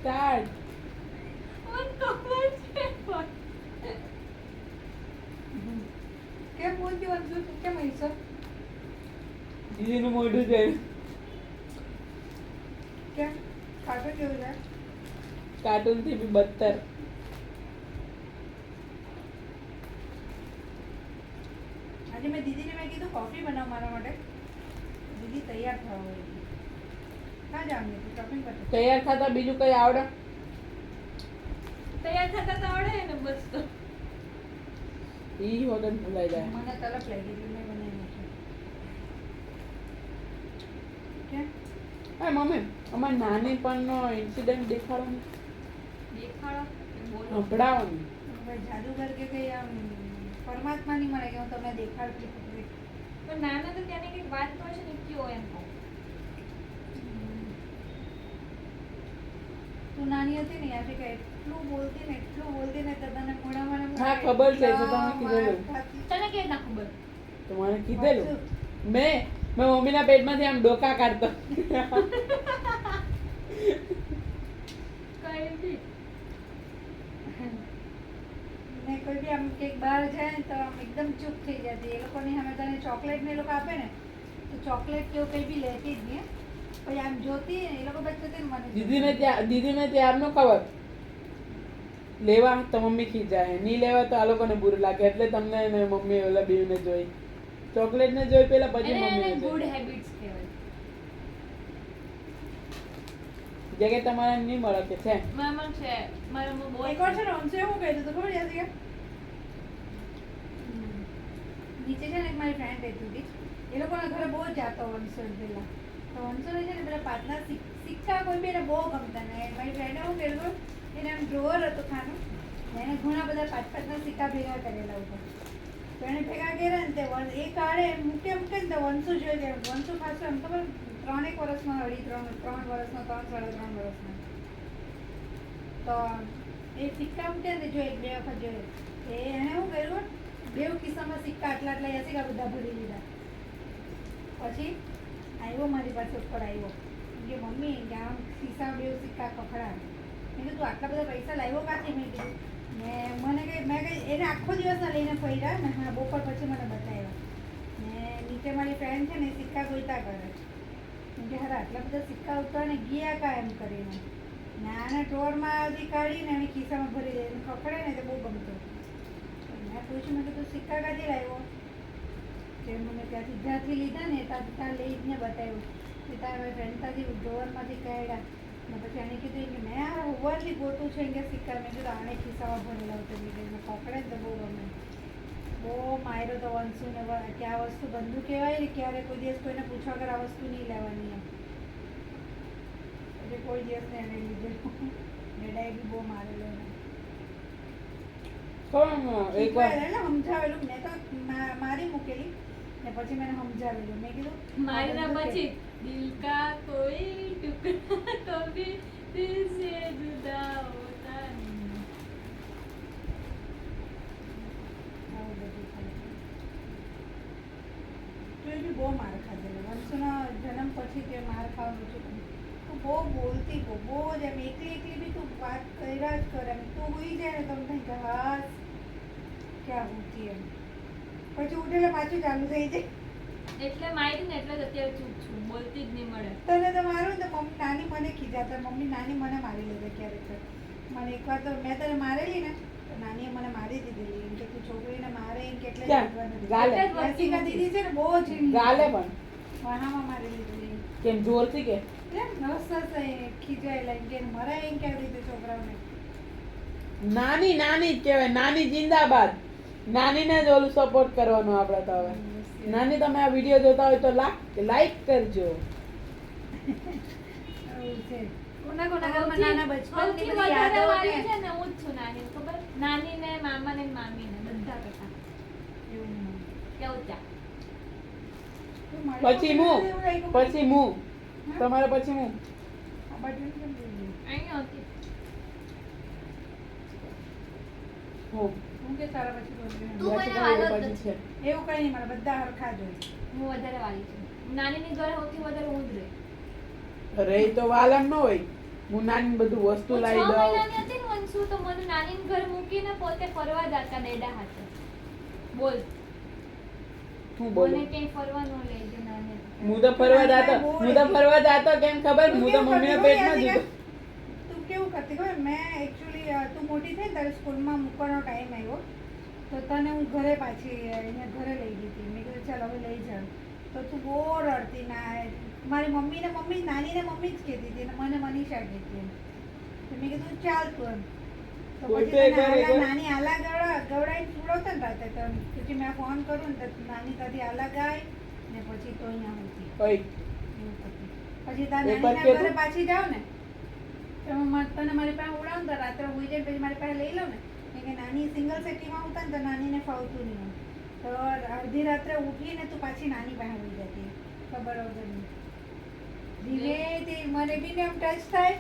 Start. કેમ બોલતી વંશુ તું કેમ હૈસો? દીદીનું મોઢું જોયું. કેમ ખાટો કેવું છે? કાર્ટૂન થી બી બદતર. આજે મેં દીદીને કીધું કોફી બનાવ મારા માટે. દીદી તૈયાર થવા હોય. ક્યાં જવાનું હતું? શોપિંગ પર તૈયાર થતા બીજું કઈ આવડે? તૈયાર થતા તો આવડે ને બસ તો. ઈ વગર ભૂલાઈ જાય. મને તલપ લાગી ગઈ મેં બનાવી નાખ્યું. કેમ? હા મમ્મી, અમાર નાની પણનો ઇન્સિડન્ટ દેખાડો ને. દેખાડો બોલો. સંભળાવો ને. ભાઈ જાદુગર કે કઈ આમ પરમાત્મા નહીં મળે કે હું તમને દેખાડતી છું. પણ નાના તો ત્યાંની કંઈક વાત તો છે ને કયો એમ કહું. તું નાની હતી ને યાદ કે એટલું બોલતી ને તો તને મોઢામાં ને હા, ખબર છે, તો તમે કીધેલું. તને કેવી ના ખબર? તો મને કીધેલું. મેં મમ્મીના પેટમાંથી આમ ડોકા કાઢતો. કઈ બી ને કોઈ બી આમ કંઈક બહાર જાય ને તો આમ એકદમ ચૂપ થઈ જતી. એ લોકોની સામે તને ચોકલેટ ને એ લોકો આપે ને તો ચોકલેટ કેવું કંઈ બી લેતી જ નહીં. પછી આમ જોતી ને એ લોકો બચતી ને મને દીદીને ત્યારનો ખબર. લેવા તો મમ્મી ખીજાય, નહીં લેવા તો આ લોકોને બુરું લાગે, એટલે તમને ને મમ્મી ઓલા બીને જોઈ. ચોકલેટ ને જોઈ પેલા પછી મમ્મીને ગુડ જોઈ. હેબિટ્સ કહેવાય. જગ્યાએ તમારે નહીં મળે કે છે. મારા છે મારા બહુ એક વાર છે ને અંશે એવું કહ્યું હતું ખબર યાદ છે? નીચે છે ને એક મારી ફ્રેન્ડ રહેતી હતી. એ લોકોના ઘરે બહુ જ જાતો વંશોલ પેલા. તો વંશોલ છે ને પેલા પાટલા સિક્કા કોઈ બી એને બહુ ગમતા ને મારી ફ્રેન્ડે શું કર્યું એને આમ ડ્રોવર હતું ખાનું એને ઘણા બધા પાંચના સિક્કા ભેગા કરેલા હતા. તો એને ભેગા કર્યા ને તે એ કાળે મૂકે ને તો વંશુ જોઈ ગયા. વંશુ ખાસ એમ ખબર 3 વર્ષમાં 3 વર્ષનો 3 3.5 વર્ષનો. તો એ સિક્કા મૂકે ને જો 1-2 વખત જોયું એને શું કર્યું બેવ કિસ્સામાં સિક્કા આટલા સિક્કા બધા ભરી લીધા. પછી આવ્યો મારી પાસે ઉપર આવ્યો કે મમ્મી કે આમ ખિસ્સા બેવ સિક્કા પકડા. મેં કીધું તું આટલા બધા પૈસા લાવ્યો કાંથી? મેં કીધું મેં કઈ એને આખો દિવસના લઈને ફર્યા ને હા બપોર પછી મને બતાવ્યા ને નીચે મારી ફ્રેન્ડ છે ને સિક્કા ગોઈતા કરે કે હારા આટલા બધા સિક્કા ઉતરવાને ગયા કા એમ કરીને ને આને ડ્રોરમાં હજી કાઢીને એને ખિસ્સામાં ભરી દે એને પકડે ને તો બહુ ગમતું. મેં પૂછ્યું મેં કીધું સિક્કા ક્યાંથી લાવ્યો? કે મને જ્યાંથી લીધા ને ત્યાં લઈને બતાવ્યું કે તારા ફ્રેન્ડ ત્યાંથી ડ્રોવરમાંથી કાઢ્યા ને પછી એને કીધું કે મેં આ ઓવરલી ગોતું છે કે સિક્કા. મેં કીધું આને ખિસ્સામાં ભરેલા હતો એને પકડે ને તો બહુ ગમે. બહુ માર્યો તો વંશુ ને કે આ વસ્તુ ગંદુ કહેવાય ને ક્યારે કોઈ દિવસ કોઈને પૂછવા વગર આ વસ્તુ નહીં લેવાની એમ. એટલે કોઈ દિવસ ને એને લીધેલું. ડેડાએ બી બહુ મારેલો એને. એકવાર સમજાવેલું મેં તો મારી મૂકેલી ને પછી મેં સમજાવેલું. મેં કીધું મારીના પછી દિલ કા કોઈ ટુકડા કભી દિલ સે જુદા હોતા નહીં. આવું બધું થાય. તો એ બી બહુ માર ખાધેલો. વંશુના જન્મ પછી તે માર ખાવાનું છે. તું બહુ બોલતી બહુ જ એમ એકલી બી તું વાત કર્યા જ કરે એમ. તું હોઈ જાય ને તમને કે હાસ ક્યાં હોતી એમ. પછી ઉઠેલા પાછું ચાલુ થઈ જાય. એટલે મારી ને એટલે જ અત્યારે ચૂપ છું, બોલતી જ નહીં મળે. તને તો મારું ને તો મમ્મી નાની મને ખીજાતા. મમ્મી નાની મને મારી લેજે ક્યારેક. મને એકવાર તો મેં તને મારેલી ને તો નાનીએ મને મારી દીધેલી. એમ કે તું છોકરીને મારે એમ કેટલે ગાલે રસિકા દીદી છે ને બહુ જ ગાલે પણ વાહામાં મારી લીધેલી. કેમ જોરથી કે એમ નસ ખીજાયેલા એમ કે મરાય એમ કેવી રીતે છોકરાઓને. નાની નાની જ કહેવાય, નાની જિંદાબાદ. નાનીને જ ઓલું સપોર્ટ કરવાનો આપણે તો હવે. નાની તમે આ વિડીયો જોતા હોય તો લાઈક કરજો. આવું છે. કોના ઘરમાં નાના બચપનની સૌથી બધી વધારે યાદો વાલી ને છે ને હું જ છું નાની, ખબર? નાની ને મામા ને મામી ને બધા કરતા એવું કેવું ત્યાં પછી હું તમારે પછી હું આ બાજુ કેમ બોલી? અહીંયા હતી. હું હું કે તારા પછી બોલી? તું મને પછી વાલો જ પછી નથી. છે. એવું કઈ નહીં મારા બધા હરખા જ હોય. હું વધારે વાલી છું. નાની ની ઘરે સૌથી વધારે હું જ રહી. અરે એ તો વાલમ ન હોય. હું નાની બધું વસ્તુ હું 6 લાવી દઉં. મહિનાની હતી ને વંશુ તો મને નાની ઘર મૂકીને પોતે ફરવા જતા ડેડા હાથે. બોલ હું મને બોલું ક્યાંય ફરવા ન લઈ ગયો નાની હતી. હું તો ફરવા જાતો કેમ ખબર તું હું તો કેવું મમ્મીના કરતી પેટમાં જ ખબર હતો. તું કેવું કરતી ખબર મેં એકચ્યુઅલી તું મોટી થઈ ને તારે સ્કૂલમાં મૂકવાનો ટાઈમ આવ્યો તો તને હું ઘરે પાછી અહીંયા ઘરે લઈ ગઈ હતી મેં કીધું ચાલ હવે લઈ જાઉં તો તું બહુ રડતી ના મારી મમ્મીને નાનીને મમ્મી જ કહેતી હતી અને મને મનીષા કહેતી એમ તો મેં કીધું ચાલ તું એમ તો પછી પોતે તને કરે કે? નાની આલા ગવડાઈને સુવડાવતા ને રાતે તો પછી મેં ફોન કરું ને તો નાની તારી આલા ગાય ને પછી તો અહીંયા હોતી ઓય, પછી તાર એક વાર નાનીના કહેતું? ઘરે પાછી જાવ ને તો તને મારી પાસે ઉડાવ ને તો રાત્રે હોઈ જાય પછી મારી પાસે લઈ લઉં ને કેમ કે નાની સિંગલ સેટીમાં ઉતા ને તો નાનીને ફાવતું નહીં હોય તો અડધી રાત્રે ઉઠીને તું પાછી નાની પાસે હોઈ જતી ખબર વગરની ધીમેથી મને બી ને એમ ટચ થાય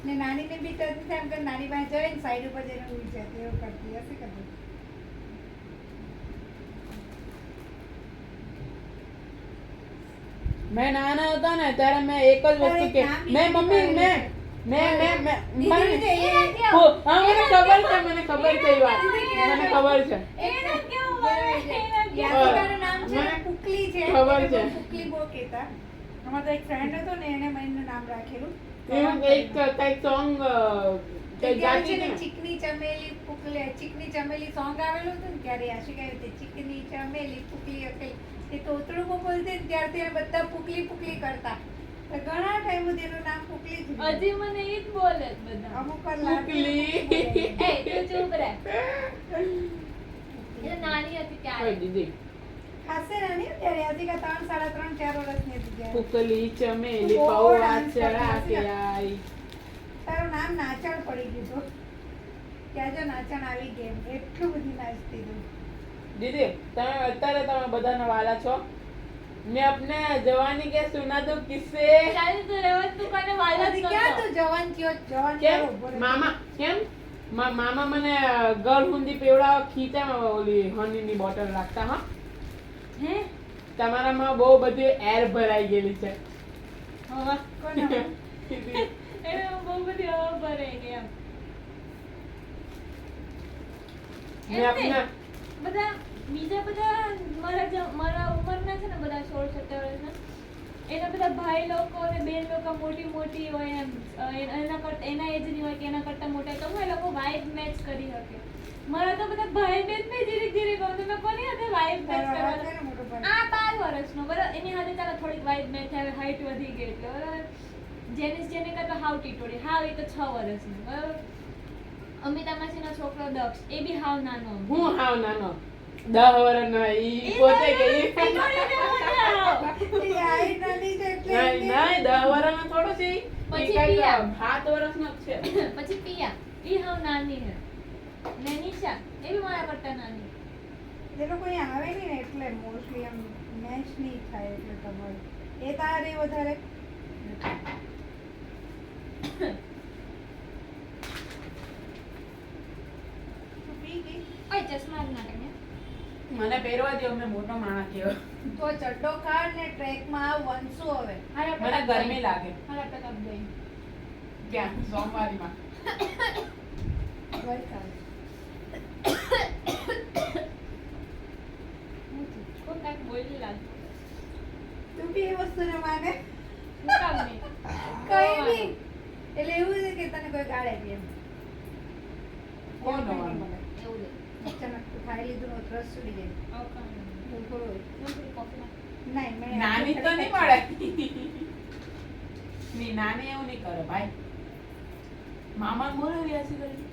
ને નાનીને બી ટચ થાય એમ કે નાની પાસે જઈને સાઈડ ઉપર જઈને ઉઈ જતી એવું કરતી હશે કરતી મેં નાના હતા ને ત્યારે મેં એક જ તારે વસ્તુ કે નામ બી મેં નથી મમ્મી પાડેલું. મેં દીદી મને છે, એ હા, મને ખબર છે મને ખબર છે એ વાત મને ખબર છે એને કેવું બોલે? એને કેવું? યાદિકાનું નામ છે મને પુકલી છે ખબર એટલે છે. બહુ પુકલી બહુ કહેતા અમારો તો એક ફ્રેન્ડ હતો ને એને મને નામ રાખેલું એવું કંઈક સોંગ ત્યારે ગાતી છે હતી ને ને ચીકની ચમેલી પુકલી ચીકની ચમેલી સોંગ આવેલું હતું ને ત્યારે આશિક આવી હતી ચીકની ચમેલી પુકલી અકલી એ તોતડું બોલતી ને ત્યારથી એ બધા પુકલી પુકલી કરતા તો ઘણા ટાઈમ સુધી એનું નામ પુકલી જ રહ્યું. હજી મને ઈ જ બોલે છે બધા. અમુક વાર લાગે પુકલી. એ તું ચૂપ રહે. એ નાની હતી ઓય ત્યારે. દીદી ખાસે નાની હતી ત્યારે આશિકા 3, 3.5, 4 વર્ષની હતી ત્યારે પુકલી ચમેલી બહુ પૌવા dance કરતી ચડા કે હતી. આઈ તારું નામ નાચણ પડી ગયું હતું ત્યાં જો નાચણ આવી ગઈ એમ. એટલું બધી નાચતી તું दीदी અત્યારે તમે બધાના વાલા છો મેં अपने जवानी के सुना दो किस्से ચાલ તું રહેવા તું કોને વાલા જ હજી નતો. ક્યાં તું જવાન થયો જવાન કેમ થયો ઉભો રહે. મામા કેમ મામા મને ગળ હુંદી પેવડાવા ખીચામાં ઓલી હનીની બોટલ રાખતા હા હે? તમારામાં બહુ બધી એર ભરાઈ ગયેલી છે હા કોનામાં? એને બહુ બધી હવા ભરાઈ ગઈ એમ. મેં अपना બધા બીજા બધા મારા ઉંમરના છે ને બધા 16-17 વર્ષના એના બધા ભાઈ લોકો અને બેન લોકો મોટી મોટી હોય એમ એના કરતા એના એજની હોય કે એના કરતા મોટા તો એ લોકો વાઇબ મેચ કરી શકે. મારા તો બધા ભાઈ બેન ને જીરીક જીરીક હોય તો મેં કોની સાથે વાઇબ મેચ તારો અવાજ છે કરવાનો? ને મોટો ભાઈ. આ 12 વર્ષનો બરાબર એની સાથે ચાલો થોડીક વાઇબ મેચ આવે હાઈટ વધી ગઈ એટલે બરાબર જેને કરતા હાવ ટીટોડી હાવ એ તો 6 વર્ષનો બરાબર અમિતા માસીનો છોકરો દક્ષ એ બી હાવ નાનો હું હાવ નાનો 10 વર્ષનો ઈ પોતે ગઈ ટીટોડીને મોટા હાવ. એ આઈ નાની છે એટલે નહીં નહીં 10 વર્ષનો થોડો છે ઈ. પછી ઈ કાંઈક પિયા. 7 વર્ષનો જ છે પછી પિયા ઈ હાવ નાની હે ને નિશા એ બી મારા કરતા નાની. એ લોકો અહીંયા આવે નહીં ને એટલે મોસ્ટલી એમ મેચ નહીં થાય એટલે તમારે એ તારે વધારે તું પી ગઈ ઓય ચશ્મા જ નાખે ને. મને પહેરવા દો મેં મોટો માણસ થયો તો ચડ્ડો કાઢ ને ટ્રેકમાં આવ વંશુ હવે હારે આપણે મને ગરમી લાગે હારે આપણે કાપ દઈએ. ક્યાં સોમવારીમાં વલસાડ કોઈ કાંઈક બોલી લાગે. તું બી એ વસ્તુને માને શું કામ નહીં? કઈ નહીં એટલે એવું છે કે તને કોઈ ગાળે બી એમ કોણ એવું કંઈ નવાનું? નહીં મળે. એવું છે. અચાનક તું ખાઈ લીધું ને રસ ચડી જાય આવું કામ નહીં. એવું થોડું હોય. નોકરી કોફી નાખ. નહીં મેં નાની તો નહીં મળે ની નાની એવું નહીં કરે ભાઈ મામા બોલે વ્યાસી કરી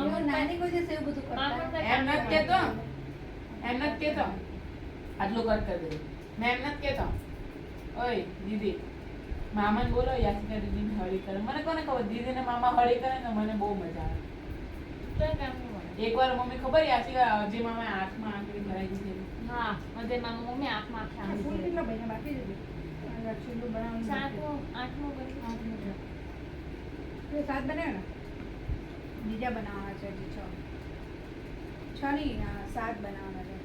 એવું નાની કોઈ દિવસ એવું બધું કરતા મામા તો એમ નથી કેતો એમ નથી કેતો આટલું કર કરી દે મેં એમ નથી કેતો ઓય દીદી મામાને બોલો યાસિકા દીદીને હળી કરે મને કોને ખબર દીદીને મામા હળી કરે ને મને બહુ મજા આવે તો કામ નહીં મળે. એકવાર મમ્મી ખબર યાસિકા જે મામા આંખમાં આંકડી ભરાઈ દીધી હા મને મામા મમ્મી આંખમાં આંખે આ આંગળી ફૂલ ભરી. કેટલો ભાઈને બાકી જ હતું. આ ચૂલું બનાવવાનું સાતમો આઠમો બની આઠમો છે. બાકી. એ સાત બનાવ્યો ને બીજા બનાવવાના છે હજી 6 નહીં 7 બનાવવાના છે